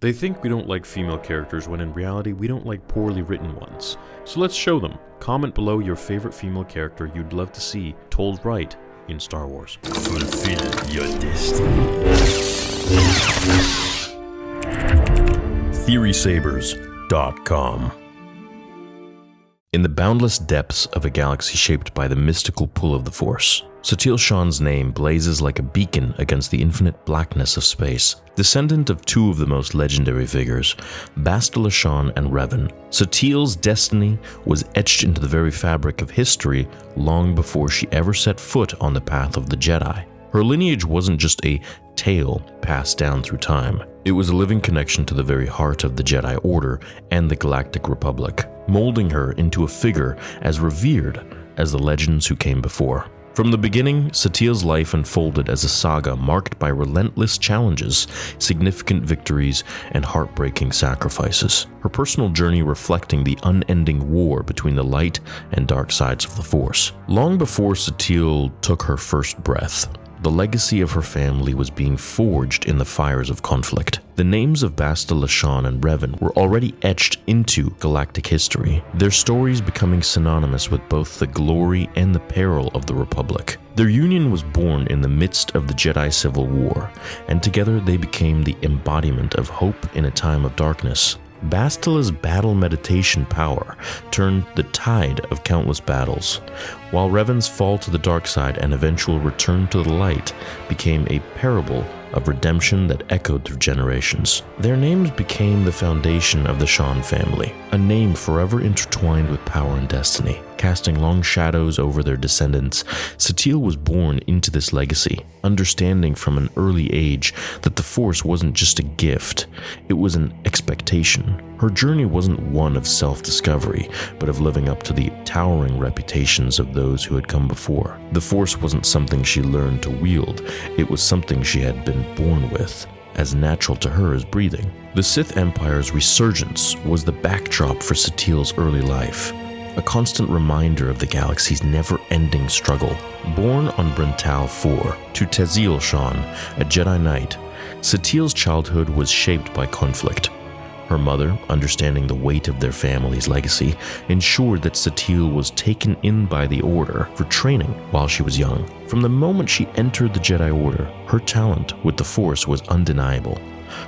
They think we don't like female characters when in reality we don't like poorly written ones. So let's show them. Comment below your favorite female character you'd love to see told right in Star Wars. Fulfill your destiny. TheorySabers.com. In the boundless depths of a galaxy shaped by the mystical pull of the Force, Satele Shan's name blazes like a beacon against the infinite blackness of space. Descendant of two of the most legendary figures, Bastila Shan and Revan, Satele's destiny was etched into the very fabric of history long before she ever set foot on the path of the Jedi. Her lineage wasn't just a tale passed down through time. It was a living connection to the very heart of the Jedi Order and the Galactic Republic, molding her into a figure as revered as the legends who came before. From the beginning, Satele's life unfolded as a saga marked by relentless challenges, significant victories, and heartbreaking sacrifices. Her personal journey reflecting the unending war between the light and dark sides of the Force. Long before Satele took her first breath, the legacy of her family was being forged in the fires of conflict. The names of Bastila Shan and Revan were already etched into galactic history, their stories becoming synonymous with both the glory and the peril of the Republic. Their union was born in the midst of the Jedi Civil War, and together they became the embodiment of hope in a time of darkness. Bastila's battle meditation power turned the tide of countless battles, while Revan's fall to the dark side and eventual return to the light became a parable of redemption that echoed through generations. Their names became the foundation of the Shan family, a name forever intertwined with power and destiny. Casting long shadows over their descendants, Satele was born into this legacy, understanding from an early age that the Force wasn't just a gift, it was an expectation. Her journey wasn't one of self-discovery, but of living up to the towering reputations of those who had come before. The Force wasn't something she learned to wield, it was something she had been born with, as natural to her as breathing. The Sith Empire's resurgence was the backdrop for Satele's early life, a constant reminder of the galaxy's never-ending struggle. Born on Brental 4 to Tazeel Shan, a Jedi Knight, Satele's childhood was shaped by conflict. Her mother, understanding the weight of their family's legacy, ensured that Satele was taken in by the Order for training while she was young. From the moment she entered the Jedi Order, her talent with the Force was undeniable.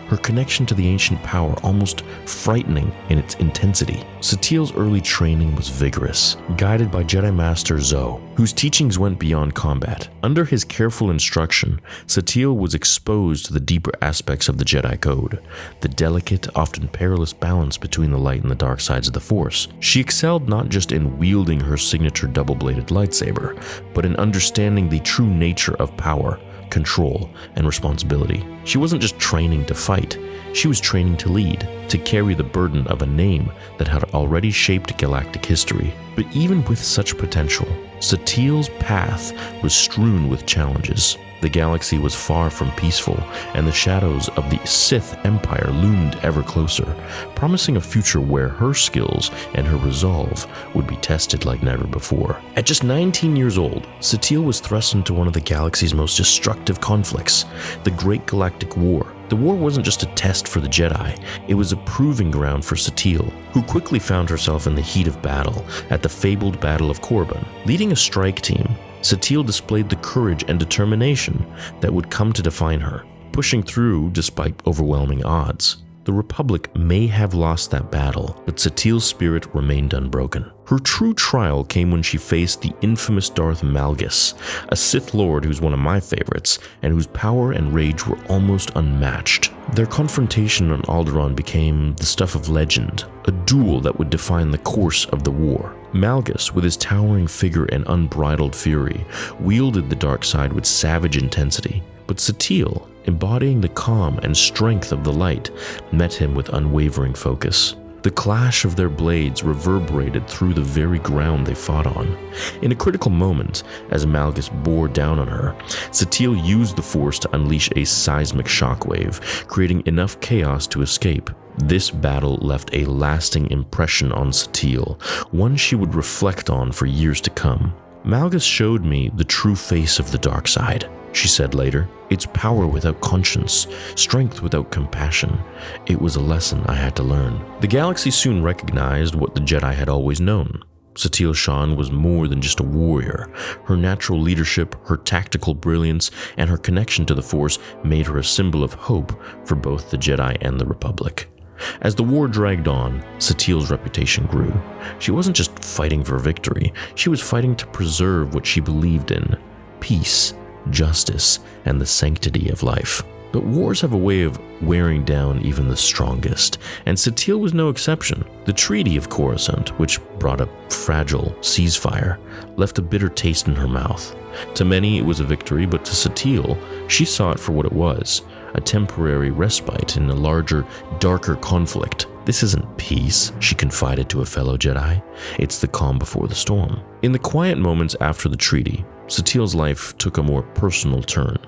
Her connection to the ancient power almost frightening in its intensity. Satele's early training was vigorous, guided by Jedi Master Zoe, whose teachings went beyond combat. Under his careful instruction, Satele was exposed to the deeper aspects of the Jedi Code, the delicate, often perilous balance between the light and the dark sides of the Force. She excelled not just in wielding her signature double-bladed lightsaber, but in understanding the true nature of power, control, and responsibility. She wasn't just training to fight, she was training to lead, to carry the burden of a name that had already shaped galactic history. But even with such potential, Satele's path was strewn with challenges. The galaxy was far from peaceful, and the shadows of the Sith Empire loomed ever closer, promising a future where her skills and her resolve would be tested like never before. At just 19 years old, Satele was thrust into one of the galaxy's most destructive conflicts, the Great Galactic War. The war wasn't just a test for the Jedi, it was a proving ground for Satele, who quickly found herself in the heat of battle at the fabled Battle of Korriban. Leading a strike team, Satele displayed the courage and determination that would come to define her, pushing through despite overwhelming odds. The Republic may have lost that battle, but Satele's spirit remained unbroken. Her true trial came when she faced the infamous Darth Malgus, a Sith Lord who's one of my favorites, and whose power and rage were almost unmatched. Their confrontation on Alderaan became the stuff of legend, a duel that would define the course of the war. Malgus, with his towering figure and unbridled fury, wielded the dark side with savage intensity. But Satele, embodying the calm and strength of the light, met him with unwavering focus. The clash of their blades reverberated through the very ground they fought on. In a critical moment, as Malgus bore down on her, Satele used the Force to unleash a seismic shockwave, creating enough chaos to escape. This battle left a lasting impression on Satele, one she would reflect on for years to come. Malgus showed me the true face of the dark side, she said later. It's power without conscience, strength without compassion. It was a lesson I had to learn. The galaxy soon recognized what the Jedi had always known. Satele Shan was more than just a warrior. Her natural leadership, her tactical brilliance, and her connection to the Force made her a symbol of hope for both the Jedi and the Republic. As the war dragged on, Satele's reputation grew. She wasn't just fighting for victory, she was fighting to preserve what she believed in: peace, justice, and the sanctity of life. But wars have a way of wearing down even the strongest, and Satele was no exception. The Treaty of Coruscant, which brought a fragile ceasefire, left a bitter taste in her mouth. To many it was a victory, but to Satele, she saw it for what it was: a temporary respite in a larger, darker conflict. This isn't peace, she confided to a fellow Jedi. It's the calm before the storm. In the quiet moments after the treaty, Satele's life took a more personal turn.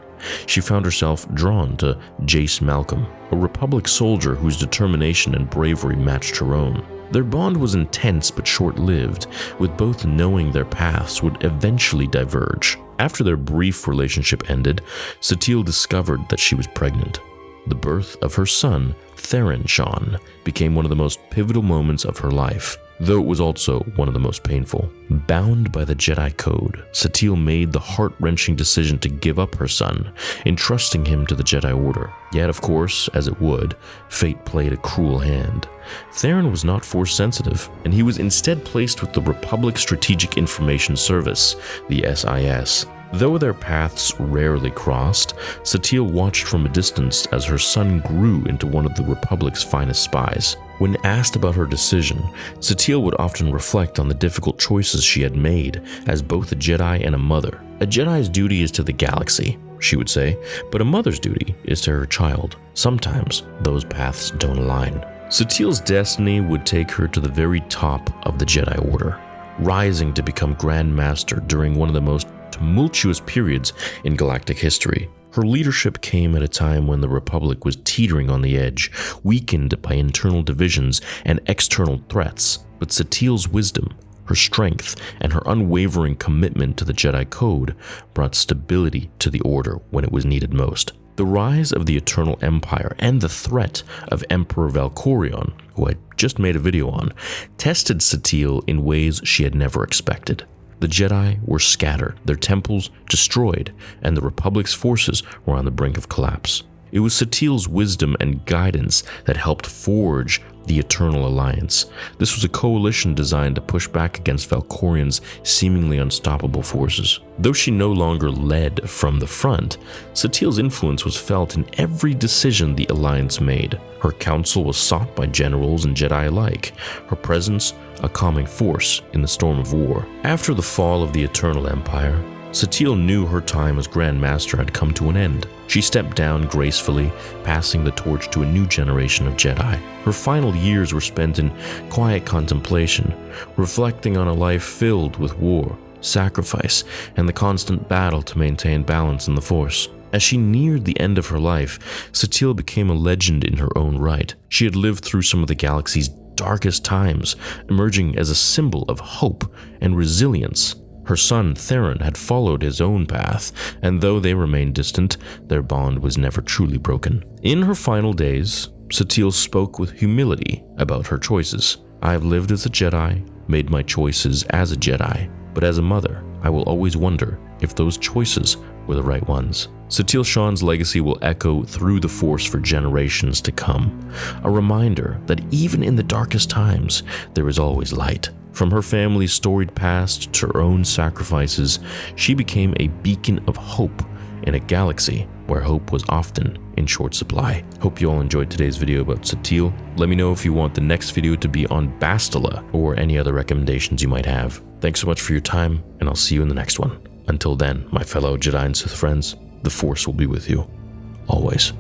She found herself drawn to Jace Malcolm, a Republic soldier whose determination and bravery matched her own. Their bond was intense but short-lived, with both knowing their paths would eventually diverge. After their brief relationship ended, Satele discovered that she was pregnant. The birth of her son, Theron Shan, became one of the most pivotal moments of her life, though it was also one of the most painful. Bound by the Jedi Code, Satele made the heart-wrenching decision to give up her son, entrusting him to the Jedi Order. Yet, of course, as it would, fate played a cruel hand. Theron was not Force-sensitive, and he was instead placed with the Republic Strategic Information Service, the SIS. Though their paths rarely crossed, Satele watched from a distance as her son grew into one of the Republic's finest spies. When asked about her decision, Satele would often reflect on the difficult choices she had made as both a Jedi and a mother. A Jedi's duty is to the galaxy, she would say, but a mother's duty is to her child. Sometimes those paths don't align. Satele's destiny would take her to the very top of the Jedi Order, rising to become Grand Master during one of the most tumultuous periods in galactic history. Her leadership came at a time when the Republic was teetering on the edge, weakened by internal divisions and external threats. But Satele's wisdom, her strength, and her unwavering commitment to the Jedi Code brought stability to the Order when it was needed most. The rise of the Eternal Empire and the threat of Emperor Valkorion, who I just made a video on, tested Satele in ways she had never expected. The Jedi were scattered, their temples destroyed, and the Republic's forces were on the brink of collapse. It was Satele's wisdom and guidance that helped forge the Eternal Alliance. This was a coalition designed to push back against Valkorion's seemingly unstoppable forces. Though she no longer led from the front, Satele's influence was felt in every decision the Alliance made. Her counsel was sought by generals and Jedi alike, her presence a calming force in the storm of war. After the fall of the Eternal Empire, Satele knew her time as Grand Master had come to an end. She stepped down gracefully, passing the torch to a new generation of Jedi. Her final years were spent in quiet contemplation, reflecting on a life filled with war, sacrifice, and the constant battle to maintain balance in the Force. As she neared the end of her life, Satele became a legend in her own right. She had lived through some of the galaxy's darkest times, emerging as a symbol of hope and resilience. Her son, Theron, had followed his own path, and though they remained distant, their bond was never truly broken. In her final days, Satele spoke with humility about her choices. I have lived as a Jedi, made my choices as a Jedi, but as a mother, I will always wonder if those choices were the right ones. Satele Shan's legacy will echo through the Force for generations to come, a reminder that even in the darkest times, there is always light. From her family's storied past to her own sacrifices, she became a beacon of hope in a galaxy where hope was often in short supply. Hope you all enjoyed today's video about Satele. Let me know if you want the next video to be on Bastila or any other recommendations you might have. Thanks so much for your time, and I'll see you in the next one. Until then, my fellow Jedi and Sith friends, the Force will be with you, always.